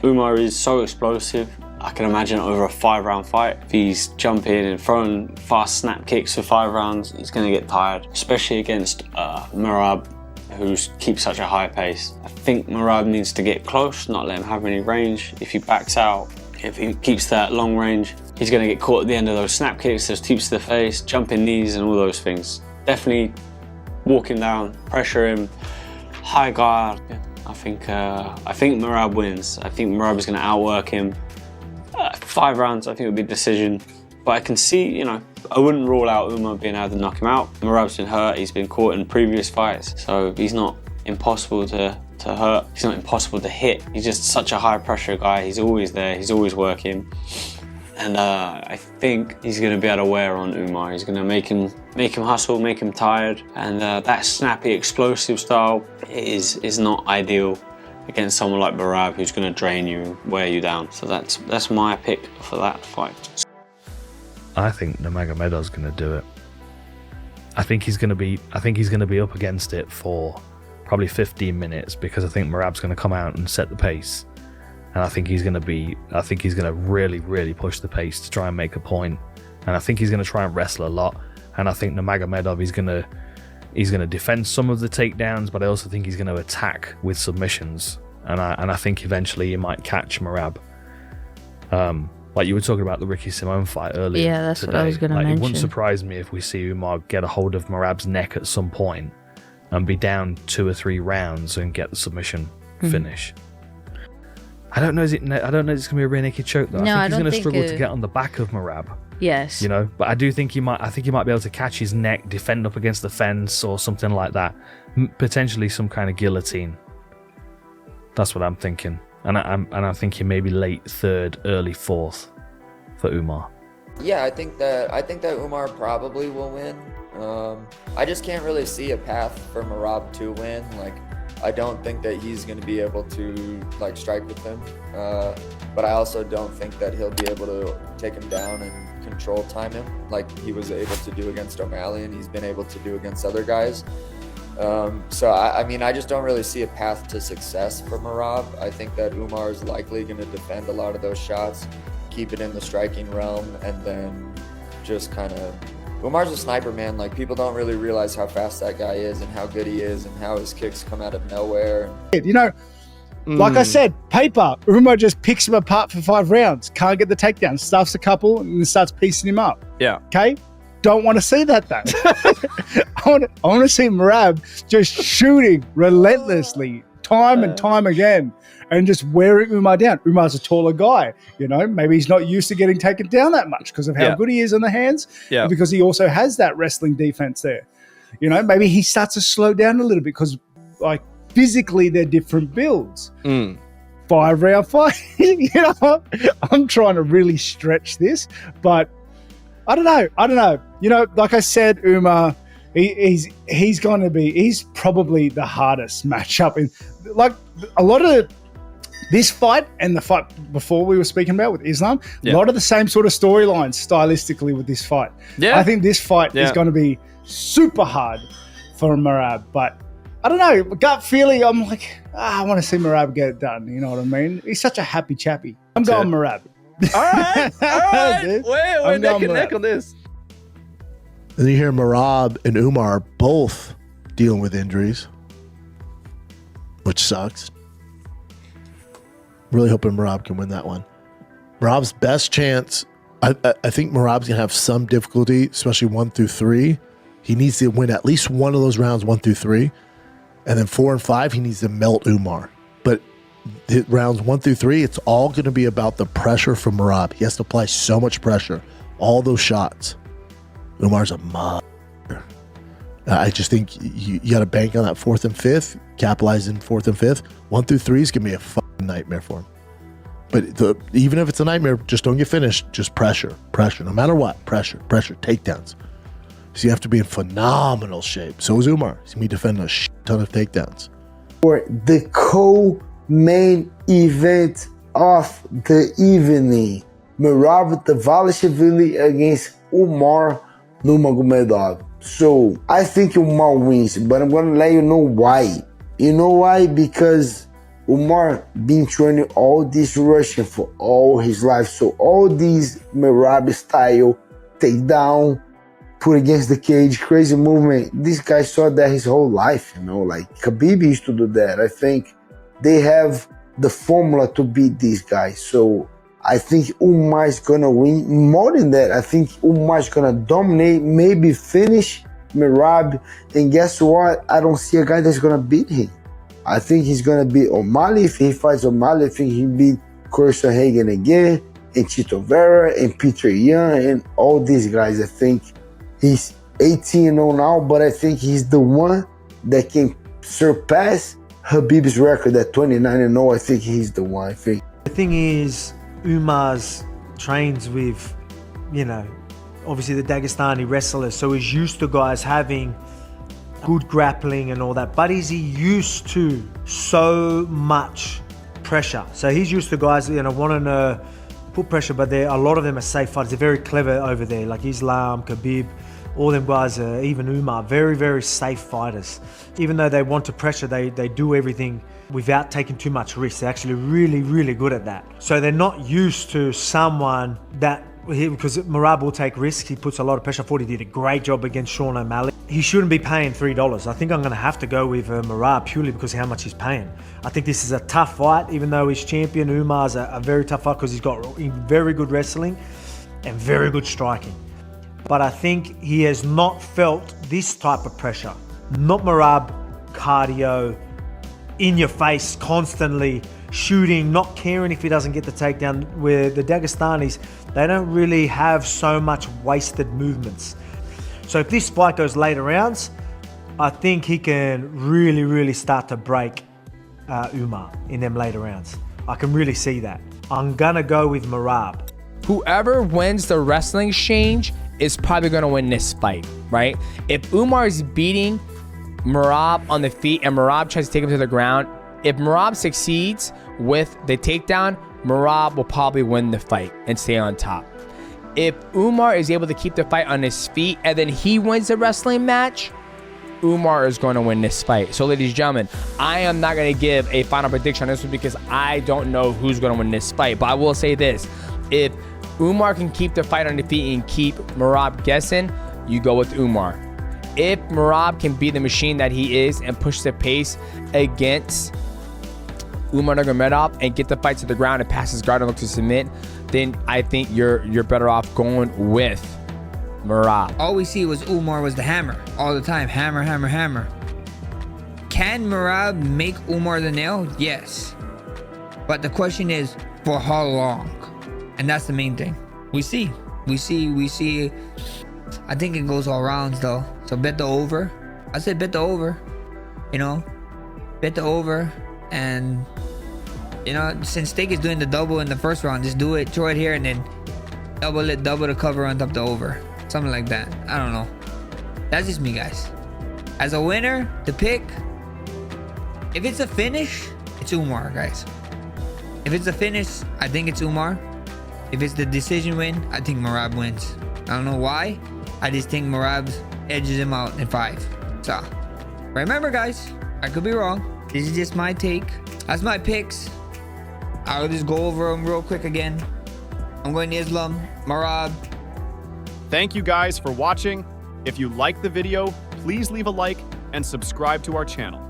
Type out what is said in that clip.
Umar is so explosive. I can imagine over a 5-round fight, if he's jumping and throwing fast snap kicks for 5 rounds, he's going to get tired, especially against Merab, who keeps such a high pace. I think Merab needs to get close, not let him have any range. If he backs out, if he keeps that long range, he's going to get caught at the end of those snap kicks, those teeps to the face, jumping knees and all those things. Definitely walk him down, pressure him, high guard. I think Merab wins. I think Merab is going to outwork him. 5 rounds, I think it would be a decision. But I can see, you know, I wouldn't rule out Umar being able to knock him out. Merab's been hurt, he's been caught in previous fights, so he's not impossible to hurt. He's not impossible to hit. He's just such a high pressure guy. He's always there, he's always working. And I think he's going to be able to wear on Umar. He's going to make him hustle, make him tired. And that snappy, explosive style is not ideal against someone like Merab, who's going to drain you, wear you down. So that's my pick for that fight. I think Nurmagomedov's going to do it. I think he's going to be up against it for probably 15 minutes because I think Merab's going to come out and set the pace. And I think he's going to really, really push the pace to try and make a point. And I think he's going to try and wrestle a lot. And I think Nurmagomedov is going to defend some of the takedowns, but I also think he's going to attack with submissions. And I think eventually he might catch Merab. Like you were talking about the Ricky Simone fight earlier. Yeah, that's today. what I was going to mention. It wouldn't surprise me if we see Umar get a hold of Merab's neck at some point and be down 2 or 3 rounds and get the submission finish. I don't know if it's going to be a rear naked choke though. No, I think he's going to struggle to get on the back of Merab. Yes. You know, but I think he might be able to catch his neck, defend up against the fence or something like that. Potentially some kind of guillotine. That's what I'm thinking. And I'm thinking maybe late 3rd, early 4th for Umar. Yeah, I think that Umar probably will win. I just can't really see a path for Merab to win. Like, I don't think that he's going to be able to like strike with him. But I also don't think that he'll be able to take him down and control time him like he was able to do against O'Malley and he's been able to do against other guys. So I mean, I just don't really see a path to success for Merab. I think that Umar is likely going to defend a lot of those shots, keep it in the striking realm, and then just kind of... Umar's a sniper, man. Like, people don't really realize how fast that guy is and how good he is and how his kicks come out of nowhere. You know, like I said, paper. Umar just picks him apart for 5 rounds. Can't get the takedown. Stuffs a couple and then starts piecing him up. Yeah. Okay? Don't want to see that though. I want to see Merab just shooting relentlessly, time and time again, and just wearing Umar down. Umar's a taller guy, you know. Maybe he's not used to getting taken down that much because of how good he is on the hands, and because he also has that wrestling defense there. You know, maybe he starts to slow down a little bit because, like, physically they're different builds. 5-round fight. You know, I'm trying to really stretch this, but I don't know. You know, like I said, Umar, he's probably the hardest matchup in, like, a lot of this fight and the fight before we were speaking about with Islam, a lot of the same sort of storylines stylistically with this fight. I think this fight is going to be super hard for Merab, but I don't know, gut feeling, I'm like, I want to see Merab get it done. You know what I mean? He's such a happy chappy. I'm going Merab. All right. We're neck and neck on this. Then you hear Merab and Umar both dealing with injuries, which sucks. Really hoping Merab can win that one. Merab's best chance, I think Merab's going to have some difficulty, especially 1 through 3. He needs to win at least one of those rounds, 1 through 3. And then 4 and 5, he needs to melt Umar. But rounds 1 through 3, it's all going to be about the pressure from Merab. He has to apply so much pressure. All those shots. Umar's a mother. I just think you got to bank on that 4th and 5th, capitalize in 4th and 5th. 1 through 3 is going to be a fucking nightmare for him. But even if it's a nightmare, just don't get finished. Just pressure. No matter what, pressure, takedowns. So you have to be in phenomenal shape. So is Umar. He's going to be defending a shit ton of takedowns. For the co-main event of the evening, Merab Dvalishvili against Umar Nurmagomedov. So I think Umar wins, but I'm going to let you know why. You know why? Because Umar been training all this Russian for all his life. So all these Merab style takedown, put against the cage, crazy movement. This guy saw that his whole life, you know, like Khabib used to do that. I think they have the formula to beat these guys. So I think Umar is gonna win. More than that, I think Umar is gonna dominate, maybe finish Merab. And guess what? I don't see a guy that's gonna beat him. I think he's gonna beat O'Malley. If he fights O'Malley, I think he beat Corson Hagen again, and Chito Vera, and Peter Yan, and all these guys. I think he's 18-0 now, but I think he's the one that can surpass Khabib's record at 29-0. I think he's the one. I think. The thing is, Umar's trains with, you know, obviously the Dagestani wrestlers, so he's used to guys having good grappling and all that, but is he used to so much pressure? So he's used to guys, you know, wanting to put pressure, but a lot of them are safe fighters. They're very clever over there, like Islam, Khabib, all them guys, even Umar, very, very safe fighters. Even though they want to pressure, they do everything without taking too much risk. They're actually really, really good at that. So they're not used to someone that, because Merab will take risks, he puts a lot of pressure forward. He did a great job against Sean O'Malley. He shouldn't be paying $3. I think I'm going to have to go with Merab purely because of how much he's paying. I think this is a tough fight, even though he's champion. Umar's a very tough fight because he's got very good wrestling and very good striking. But I think he has not felt this type of pressure. Not Merab cardio, in your face, constantly shooting, not caring if he doesn't get the takedown. Where the Dagestanis, they don't really have so much wasted movements. So if this fight goes later rounds, I think he can really, really start to break Umar in them later rounds. I can really see that. I'm gonna go with Merab. Whoever wins the wrestling exchange is probably gonna win this fight, right? If Umar is beating Merab on the feet and Merab tries to take him to the ground, if Merab succeeds with the takedown, Merab will probably win the fight and stay on top. If Umar is able to keep the fight on his feet and then he wins the wrestling match, Umar is going to win this fight. So ladies and gentlemen, I am not going to give a final prediction on this one because I don't know who's going to win this fight. But I will say this, if Umar can keep the fight on the feet and keep Merab guessing, you go with Umar. If Merab can be the machine that he is and push the pace against Umar Nurmagomedov and get the fight to the ground and pass his guard and look to submit, then I think you're better off going with Merab. All we see was Umar was the hammer all the time. Hammer, hammer, hammer. Can Merab make Umar the nail? Yes. But the question is, for how long? And that's the main thing. We see. I think it goes all rounds though. So bet the over. I said bet the over. You know, bet the over. And you know, since Steak is doing the double in the first round, just do it, throw it here, and then double the cover on top of the over. Something like that. I don't know. That's just me, guys. As a winner, the pick, if it's a finish, it's Umar, guys. If it's a finish, I think it's Umar. If it's the decision win, I think Merab wins. I don't know why. I just think Merab edges him out in 5. So, remember, guys, I could be wrong. This is just my take. That's my picks. I'll just go over them real quick again. I'm going Islam, Merab. Thank you guys for watching. If you liked the video, please leave a like and subscribe to our channel.